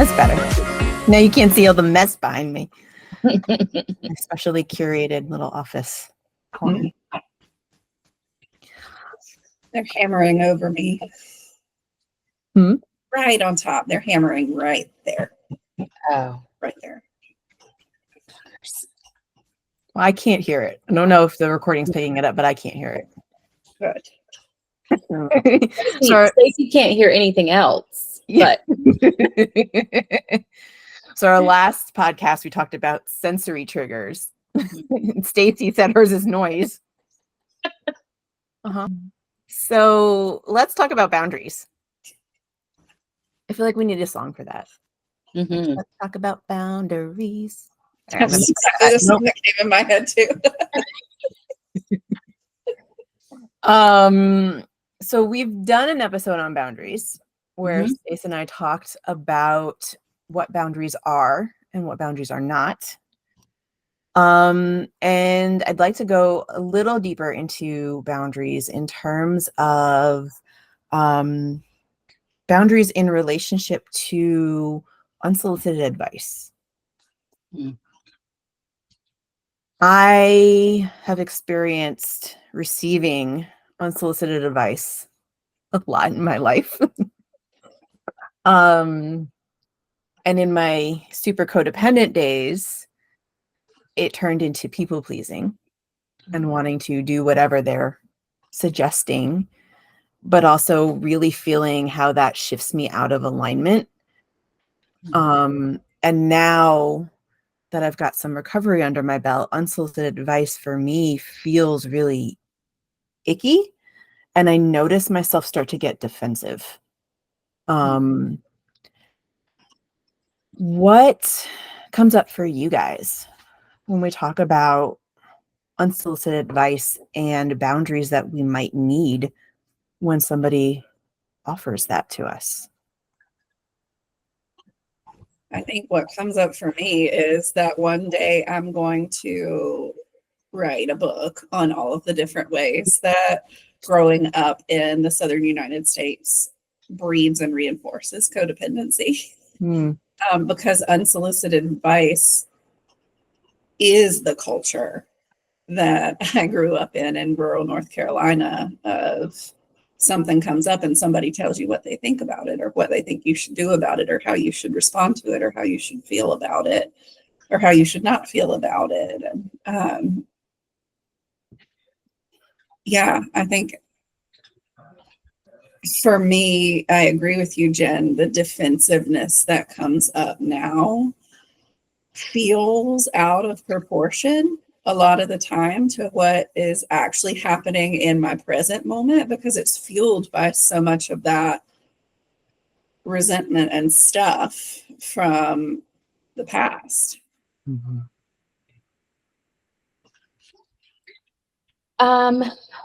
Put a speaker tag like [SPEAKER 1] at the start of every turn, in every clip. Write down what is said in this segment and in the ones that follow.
[SPEAKER 1] That's better. Now you can't see all the mess behind me. Especially curated little office corner.
[SPEAKER 2] They're hammering over me. Right on top. They're hammering right there.
[SPEAKER 3] Oh.
[SPEAKER 2] Right there.
[SPEAKER 1] Well, I can't hear it. I don't know if the recording's picking it up, but I can't hear it.
[SPEAKER 2] Good.
[SPEAKER 3] Stacey can't hear anything else.
[SPEAKER 1] Yeah.
[SPEAKER 3] But
[SPEAKER 1] So our last podcast, we talked about sensory triggers. Stacey said hers is noise. So let's talk about boundaries. I feel like we need a song for that. Let's talk about boundaries.
[SPEAKER 2] That's exactly the song that came in my head too.
[SPEAKER 1] So we've done an episode on boundaries where Stacey and I talked about what boundaries are and what boundaries are not. And I'd like to go a little deeper into boundaries in terms of boundaries in relationship to unsolicited advice. I have experienced receiving unsolicited advice a lot in my life. And in my super codependent days, it turned into people pleasing and wanting to do whatever they're suggesting, but also really feeling how that shifts me out of alignment. And now that I've got some recovery under my belt, unsolicited advice for me feels really icky. And I notice myself start to get defensive. What comes up for you guys when we talk about unsolicited advice and boundaries that we might need when somebody offers that to us?
[SPEAKER 2] I think what comes up for me is that one day I'm going to write a book on all of the different ways that growing up in the Southern United States breeds and reinforces codependency. Because unsolicited advice is the culture that I grew up in rural North Carolina. Of something comes up and somebody tells you what they think about it, or what they think you should do about it, or how you should respond to it, or how you should feel about it, or how you should not feel about it. And yeah, I think for me, I agree with you, Jen. The defensiveness that comes up now feels out of proportion a lot of the time to what is actually happening in my present moment, because it's fueled by so much of that resentment and stuff from the past.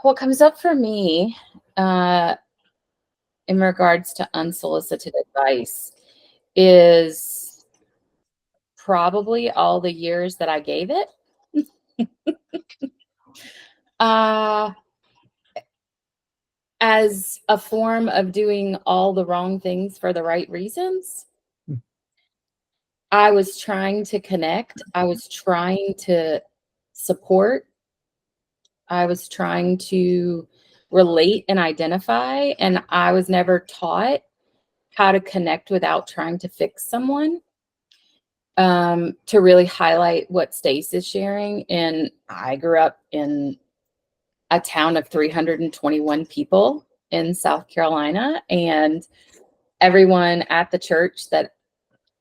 [SPEAKER 3] What comes up for me in regards to unsolicited advice is probably all the years that I gave it. As a form of doing all the wrong things for the right reasons. I was trying to connect. I was trying to support. I was trying to relate and identify, and I was never taught how to connect without trying to fix someone. To really highlight what Stace is sharing, and I grew up in a town of 321 people in South Carolina, and everyone at the church that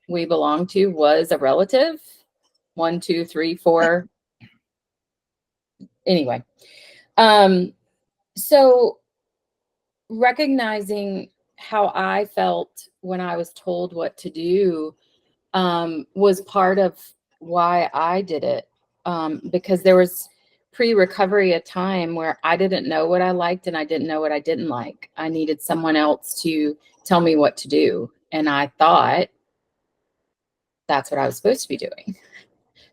[SPEAKER 3] we belonged to was a relative. 1, 2, 3, 4. Anyway, so recognizing how I felt when I was told what to do was part of why I did it, because there was pre-recovery a time where I didn't know what I liked and I didn't know what I didn't like. I needed someone else to tell me what to do, and I thought that's what I was supposed to be doing.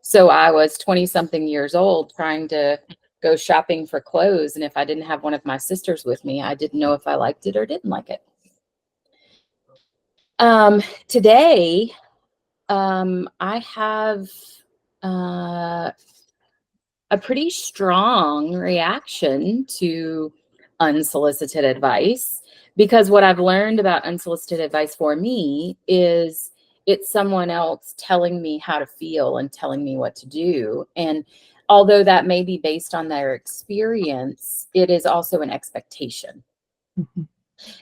[SPEAKER 3] So I was 20-something years old trying to go shopping for clothes, and if I didn't have one of my sisters with me, I didn't know if I liked it or didn't like it. Today, I have a pretty strong reaction to unsolicited advice, because what I've learned about unsolicited advice for me is it's someone else telling me how to feel and telling me what to do. And although that may be based on their experience, it is also an expectation.
[SPEAKER 1] Mhm.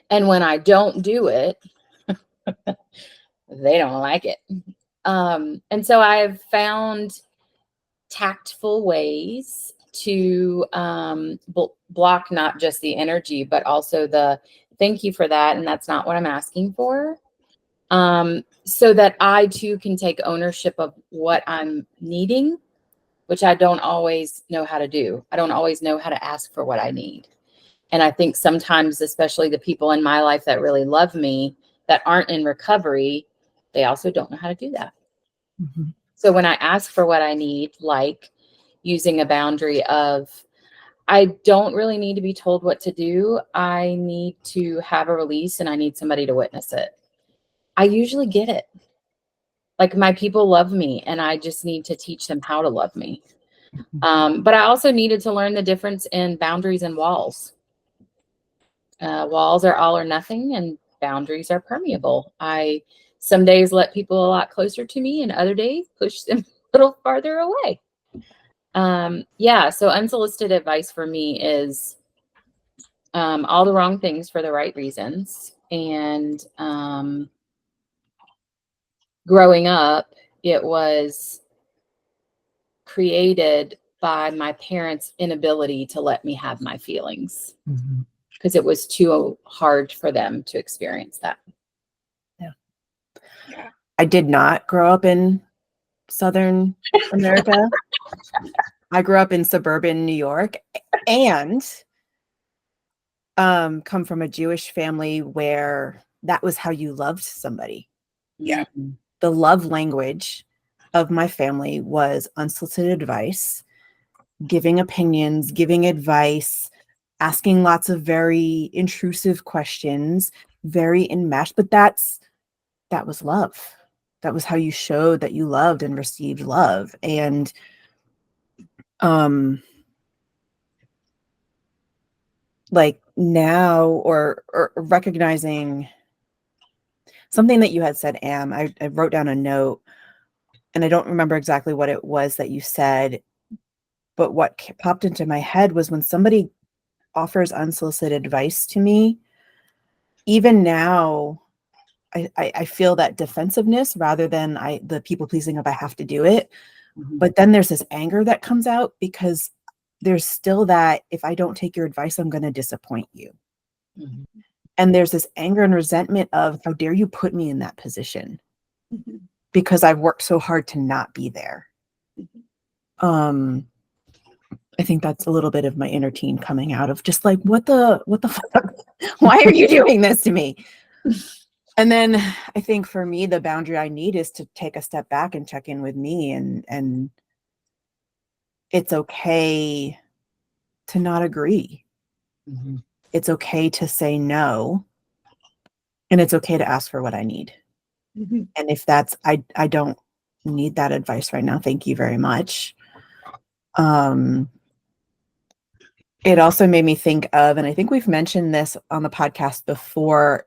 [SPEAKER 3] And when I don't do it, they don't like it. And so I've found tactful ways to block not just the energy, but also the thank you for that. And that's not what I'm asking for. So that I too can take ownership of what I'm needing, which I don't always know how to do. I don't always know how to ask for what I need. And I think sometimes, especially the people in my life that really love me, that aren't in recovery, they also don't know how to do that.
[SPEAKER 1] Mhm.
[SPEAKER 3] So when I ask for what I need, like using a boundary of, I don't really need to be told what to do. I need to have a release and I need somebody to witness it. I usually get it. Like, my people love me and I just need to teach them how to love me. But I also needed to learn the difference in boundaries and walls. Walls are all or nothing and boundaries are permeable. I some days let people a lot closer to me and other days push them a little farther away. Yeah, so unsolicited advice for me is all the wrong things for the right reasons. And growing up, it was created by my parents' inability to let me have my feelings,
[SPEAKER 1] Mhm.
[SPEAKER 3] because it was too hard for them to experience that.
[SPEAKER 2] Yeah.
[SPEAKER 1] I did not grow up in Southern America. I grew up in suburban New York and come from a Jewish family where that was how you loved somebody.
[SPEAKER 2] Yeah.
[SPEAKER 1] The love language of my family was unsolicited advice, giving opinions, giving advice, asking lots of very intrusive questions, very enmeshed, but that was love. That was how you showed that you loved and received love. And like now, or recognizing something that you had said, Am, I wrote down a note and I don't remember exactly what it was that you said, but what popped into my head was when somebody offers unsolicited advice to me, even now, I feel that defensiveness rather than the people pleasing of I have to do it. But then there's this anger that comes out because there's still that if I don't take your advice, I'm going to disappoint you.
[SPEAKER 3] Mhm.
[SPEAKER 1] And there's this anger and resentment of how dare you put me in that position
[SPEAKER 2] Mhm.
[SPEAKER 1] because I've worked so hard to not be there. I think that's a little bit of my inner teen coming out of just like, what the fuck? Why are you doing this to me? And then I think for me, the boundary I need is to take a step back and check in with me, and it's okay to not agree.
[SPEAKER 3] Mhm.
[SPEAKER 1] It's okay to say no, and it's okay to ask for what I need.
[SPEAKER 2] Mhm.
[SPEAKER 1] And if that's, I don't need that advice right now. Thank you very much. It also made me think of, and I think we've mentioned this on the podcast before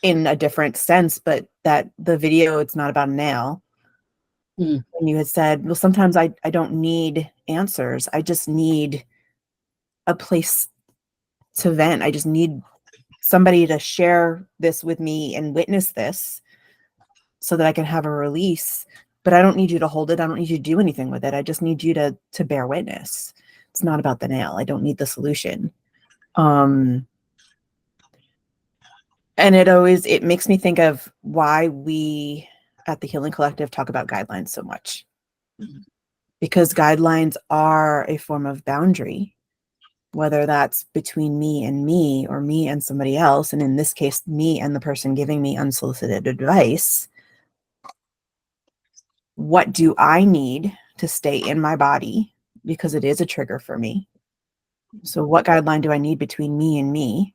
[SPEAKER 1] in a different sense, but that the video, it's not about a nail.
[SPEAKER 3] Mm.
[SPEAKER 1] And you had said, well, sometimes I don't need answers. I just need a place to vent. I just need somebody to share this with me and witness this so that I can have a release. But I don't need you to hold it. I don't need you to do anything with it. I just need you to bear witness. It's not about the nail. I don't need the solution. And it makes me think of why we at the Healing Collective talk about guidelines so much. Because guidelines are a form of boundary, whether that's between me or me and somebody else. And in this case, me and the person giving me unsolicited advice. What do I need to stay in my body? Because it is a trigger for me. So what guideline do I need between me and me?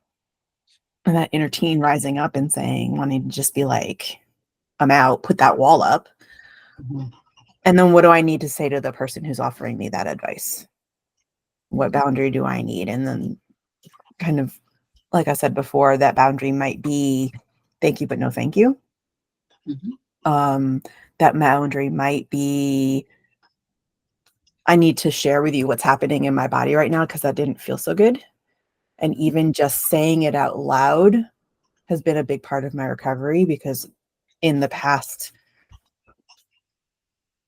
[SPEAKER 1] and that inner teen rising up and saying, wanting to just be like, I'm out, put that wall up. And then what do I need to say to the person who's offering me that advice? What boundary do I need? And then kind of, like I said before, that boundary might be thank you, but no thank you. That boundary might be I need to share with you what's happening in my body right now because that didn't feel so good. And even just saying it out loud has been a big part of my recovery, because in the past,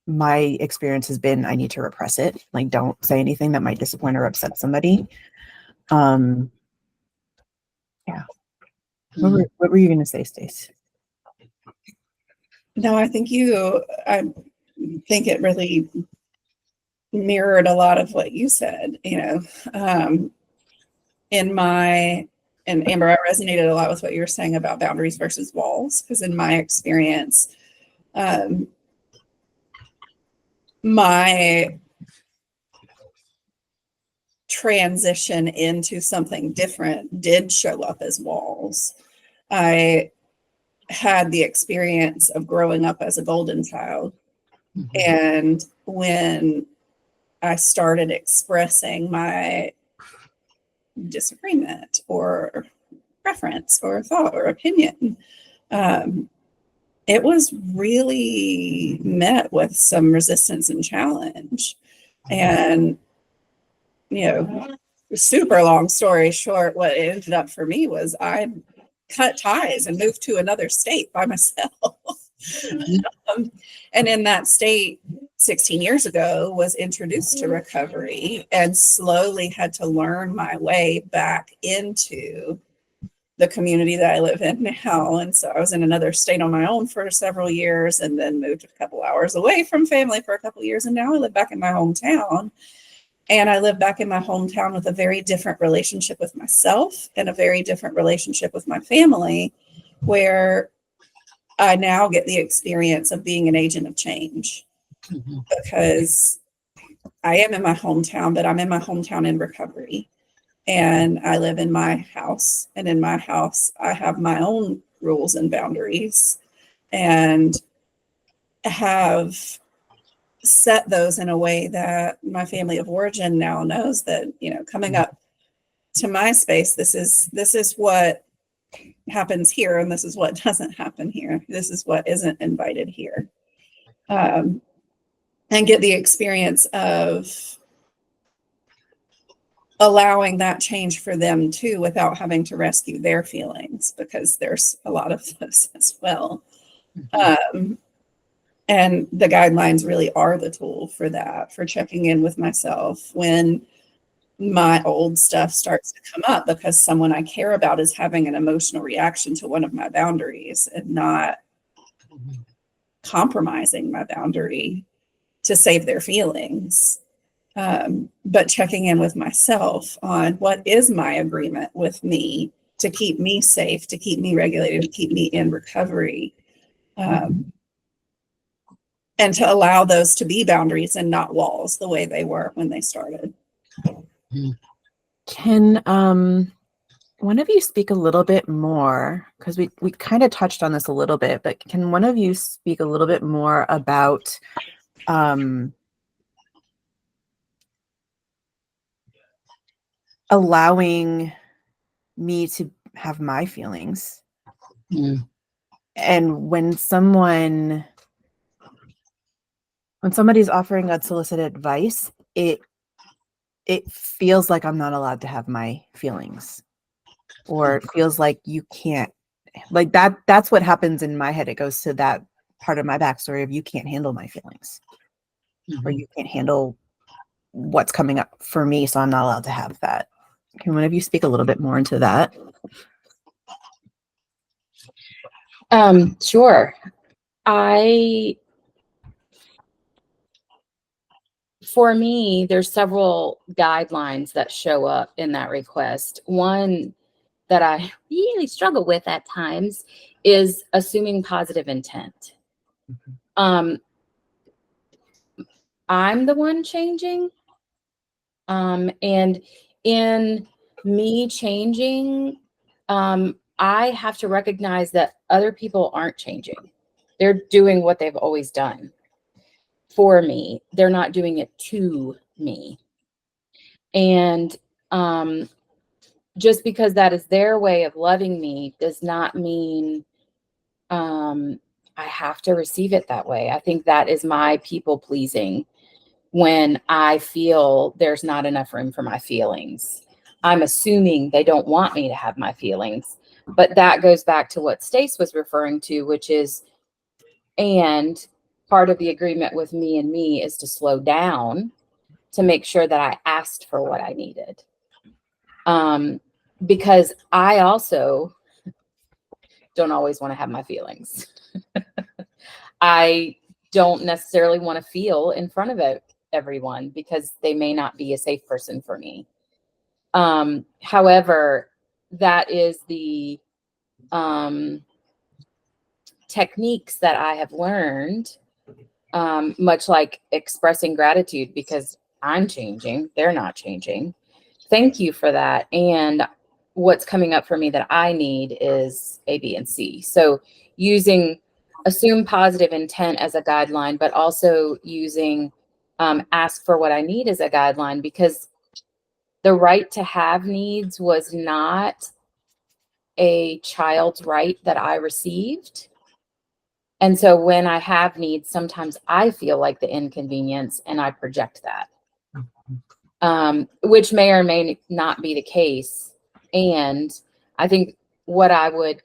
[SPEAKER 1] my experience has been I need to repress it. Like, don't say anything that might disappoint or upset somebody. Yeah. What were you going to say, Stacey?
[SPEAKER 2] No, I think it really mirrored a lot of what you said, and Amber, I resonated a lot with what you were saying about boundaries versus walls, because in my experience, my transition into something different did show up as walls. I had the experience of growing up as a golden child. And when I started expressing my disagreement or preference or thought or opinion, it was really met with some resistance and challenge. And, super long story short, what it ended up for me was I cut ties and moved to another state by myself. And in that state, 16 years ago, was introduced to recovery and slowly had to learn my way back into the community that I live in now. And so I was in another state on my own for several years, and then moved a couple hours away from family for a couple of years. And now I live back in my hometown. And I live back in my hometown with a very different relationship with myself and a very different relationship with my family, where I now get the experience of being an agent of change, because I am in my hometown, but I'm in my hometown in recovery. And I live in my house, and in my house, I have my own rules and boundaries, and have set those in a way that my family of origin now knows that, coming up to my space, this is what happens here, and this is what doesn't happen here. This is what isn't invited here. And get the experience of allowing that change for them too, without having to rescue their feelings, because there's a lot of those as well. And the guidelines really are the tool for that, for checking in with myself when my old stuff starts to come up, because someone I care about is having an emotional reaction to one of my boundaries and not compromising my boundary to save their feelings. But checking in with myself on what is my agreement with me to keep me safe, to keep me regulated, to keep me in recovery. And to allow those to be boundaries and not walls the way they were when they started.
[SPEAKER 1] Can one of you speak a little bit more, because we kind of touched on this a little bit, but can one of you speak a little bit more about allowing me to have my feelings? And when somebody's offering unsolicited advice, it feels like I'm not allowed to have my feelings, or it feels like you can't, like that's what happens in my head. It goes to that part of my backstory of you can't handle my feelings, or you can't handle what's coming up for me, so I'm not allowed to have that. Can one of you speak a little bit more into that?
[SPEAKER 3] Sure. For me, there's several guidelines that show up in that request. One that I really struggle with at times is assuming positive intent. I'm the one changing. And in me changing, I have to recognize that other people aren't changing. They're doing what they've always done for me. They're not doing it to me. And just because that is their way of loving me does not mean I have to receive it that way. I think that is my people pleasing when I feel there's not enough room for my feelings. I'm assuming they don't want me to have my feelings. But that goes back to what Stace was referring to, which is, and part of the agreement with me and me is to slow down to make sure that I asked for what I needed. Because I also don't always want to have my feelings. I don't necessarily want to feel in front of everyone because they may not be a safe person for me. However, that is the techniques that I have learned, much like expressing gratitude because I'm changing, they're not changing. Thank you for that. And what's coming up for me that I need is A, B, and C. So using assume positive intent as a guideline, but also using ask for what I need as a guideline, because the right to have needs was not a child's right that I received. And so when I have needs, sometimes I feel like the inconvenience and I project that, which may or may not be the case. And I think what I would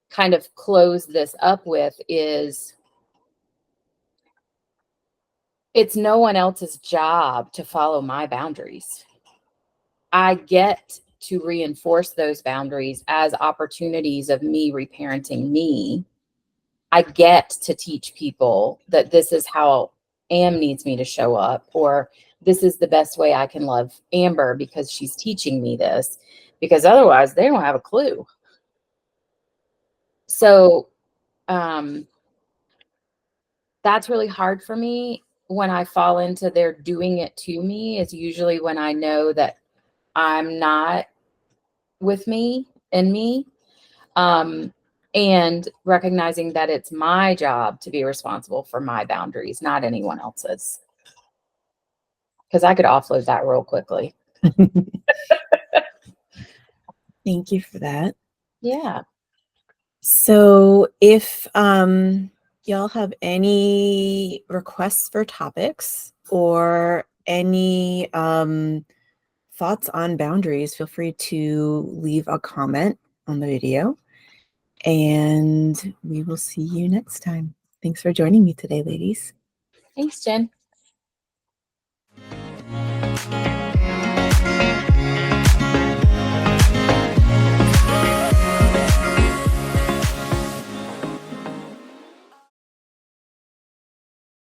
[SPEAKER 3] kind of close this up with is it's no one else's job to follow my boundaries. I get to reinforce those boundaries as opportunities of me reparenting me. I get to teach people that this is how Am needs me to show up, or this is the best way I can love Amber because she's teaching me this, because otherwise they don't have a clue. So that's really hard for me when I fall into they're doing it to me. It's usually when I know that I'm not with me and me. And recognizing that it's my job to be responsible for my boundaries, not anyone else's. Because I could offload that real quickly.
[SPEAKER 1] Thank you for that.
[SPEAKER 3] Yeah.
[SPEAKER 1] So if y'all have any requests for topics or any thoughts on boundaries, feel free to leave a comment on the video, and we will see you next time. Thanks for joining me today, ladies.
[SPEAKER 3] Thanks, Jen.